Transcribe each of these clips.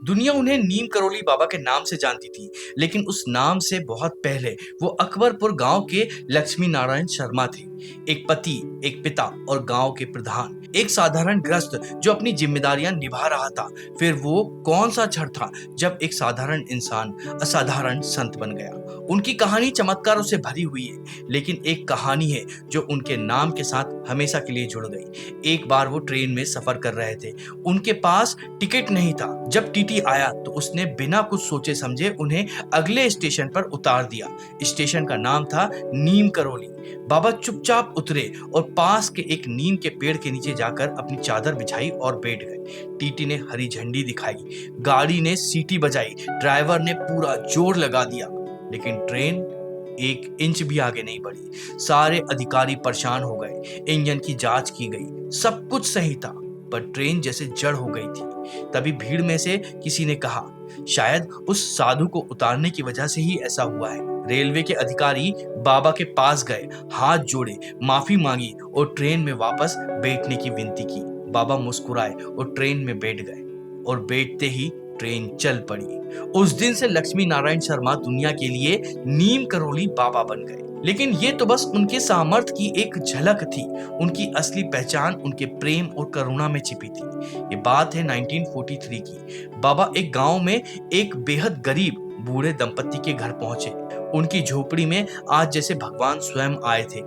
दुनिया उन्हें नीम करोली बाबा के नाम से जानती थी, लेकिन उस नाम से बहुत पहले वो अकबरपुर गांव के लक्ष्मी नारायण शर्मा थे। एक पति, एक पिता और गांव के प्रधान, एक साधारण गृहस्थ जो अपनी जिम्मेदारियां निभा रहा था। फिर वो कौन सा क्षण था जब एक साधारण इंसान असाधारण संत बन गया। उनकी कहानी चमत्कारों से भरी हुई है, लेकिन एक कहानी है जो उनके नाम के साथ हमेशा के लिए जुड़ गई। एक बार वो ट्रेन में सफर कर रहे थे, उनके पास टिकट नहीं था। जब टीटी आया तो उसने बिना कुछ सोचे समझे उन्हें अगले स्टेशन पर उतार दिया। स्टेशन का नाम था नीम करोली। बाबा चुपचाप उतरे और पास के एक नीम के पेड़ के नीचे जाकर अपनी चादर बिछाई और बैठ गए। टीटी ने हरी झंडी दिखाई, गाड़ी ने सीटी बजाई, ड्राइवर ने पूरा जोर लगा दिया, लेकिन ट्रेन एक इंच भी आगे नहीं बढ़ी। सारे अधिकारी परेशान हो गए। इंजन की जांच की गई, सब कुछ सही था, पर ट्रेन जैसे जड़ हो गई थी। तभी भीड़ में से किसी ने कहा, शायद उस साधु को उतारने की वजह से ही ऐसा हुआ है। रेलवे के अधिकारी बाबा के पास गए, हाथ जोड़े, माफी मांगी और ट्रेन में वापस बैठने की विनती की। बाबा मुस्कुराए और ट्रेन में बैठ गए, और बैठते ही ट्रेन चल पड़ी। उस दिन से लक्ष्मी नारायण शर्मा दुनिया के लिए नीम करोली बाबा बन गए। लेकिन ये तो बस उनके सामर्थ्य की एक झलक थी। उनकी असली पहचान उनके प्रेम और करुणा में छिपी थी। ये बात है 1943 की। बाबा एक गांव में एक बेहद गरीब बूढ़े दंपत्ति के घर पहुंचे। उनकी झोपड़ी में आज जैसे भगवान स्वयं आए थे,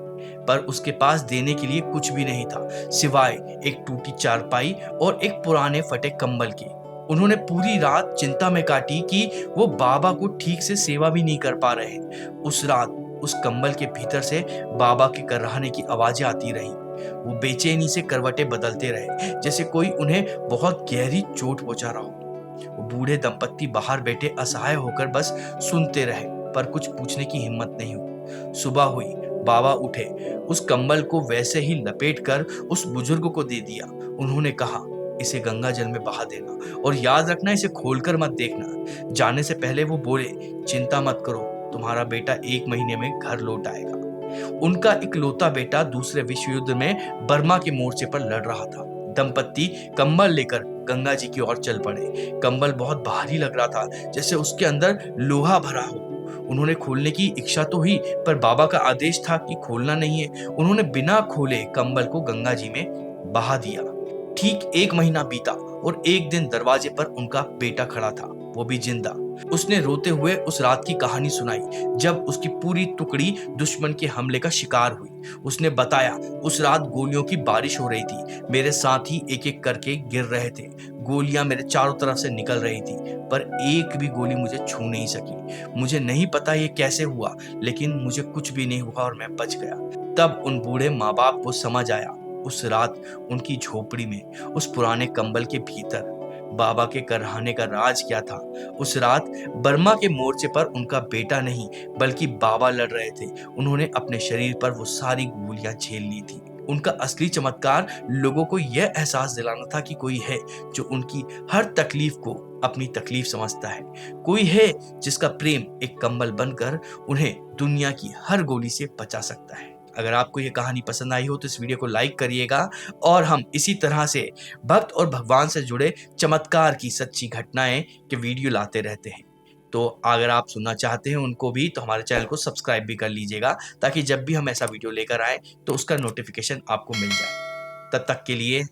पर उसके पास देने के लिए कुछ भी नहीं था, सिवाय एक टूटी चारपाई और एक पुराने फटे कंबल के। उन्होंने पूरी रात चिंता में काटी कि वो बाबा को ठीक से सेवा भी नहीं कर पा रहे। उस रात उस कंबल के भीतर से बाबा के कराहने की आवाजें आती रही। वो बेचैनी से करवटें बदलते रहे, जैसे कोई उन्हें बहुत गहरी चोट पहुंचा रहा हो। वो बूढ़े दंपत्ति बाहर बैठे असहाय होकर बस सुनते रहे, पर कुछ पूछने की हिम्मत नहीं हुई। सुबह हुई, बाबा उठे, उस कंबल को वैसे ही लपेटकर उस बुजुर्ग को दे दिया। उन्होंने कहा, इसे गंगा जल में बहा देना और याद रखना, इसे खोलकर मत देखना। जाने से पहले वो बोले, चिंता मत करो, तुम्हारा बेटा 1 महीने में घर लौट आएगा। उनका इकलौता बेटा दूसरे विश्व युद्ध में बर्मा के मोर्चे पर लड़ रहा था। दंपत्ति कंबल लेकर गंगा जी की ओर चल पड़े। कंबल बहुत भारी लग रहा था, जैसे उसके अंदर लोहा भरा हो। उन्होंने खोलने की इच्छा तो हुई, पर बाबा का आदेश था कि खोलना नहीं है। उन्होंने बिना खोले कंबल को गंगा जी में बहा दिया। ठीक 1 महीना बीता और एक दिन दरवाजे पर उनका बेटा खड़ा था, वो भी जिंदा। उसने रोते हुए उस रात की कहानी सुनाई, जब उसकी पूरी टुकड़ी दुश्मन के हमले का शिकार हुई। उसने बताया, उस रात गोलियों की बारिश हो रही थी, मेरे साथी एक एक करके गिर रहे थे, गोलियां मेरे चारों तरफ से निकल रही थी, पर एक भी गोली मुझे छू नहीं सकी। मुझे नहीं पता ये कैसे हुआ, लेकिन मुझे कुछ भी नहीं हुआ और मैं बच गया। तब उन बूढ़े माँ बाप को समझ आया, उस रात उनकी झोपड़ी में, उस पुराने कंबल के भीतर बाबा के कराहने का राज क्या था। उस रात बर्मा के मोर्चे पर उनका बेटा नहीं, बल्कि बाबा लड़ रहे थे। उन्होंने अपने शरीर पर वो सारी गोलियां झेल ली थी। उनका असली चमत्कार लोगों को यह एहसास दिलाना था कि कोई है जो उनकी हर तकलीफ को अपनी तकलीफ समझता है। कोई है जिसका प्रेम एक कंबल बनकर उन्हें दुनिया की हर गोली से बचा सकता है। अगर आपको ये कहानी पसंद आई हो तो इस वीडियो को लाइक करिएगा, और हम इसी तरह से भक्त और भगवान से जुड़े चमत्कार की सच्ची घटनाएं के वीडियो लाते रहते हैं। तो अगर आप सुनना चाहते हैं उनको भी, तो हमारे चैनल को सब्सक्राइब भी कर लीजिएगा, ताकि जब भी हम ऐसा वीडियो लेकर आए तो उसका नोटिफिकेशन आपको मिल जाए। तब तक के लिए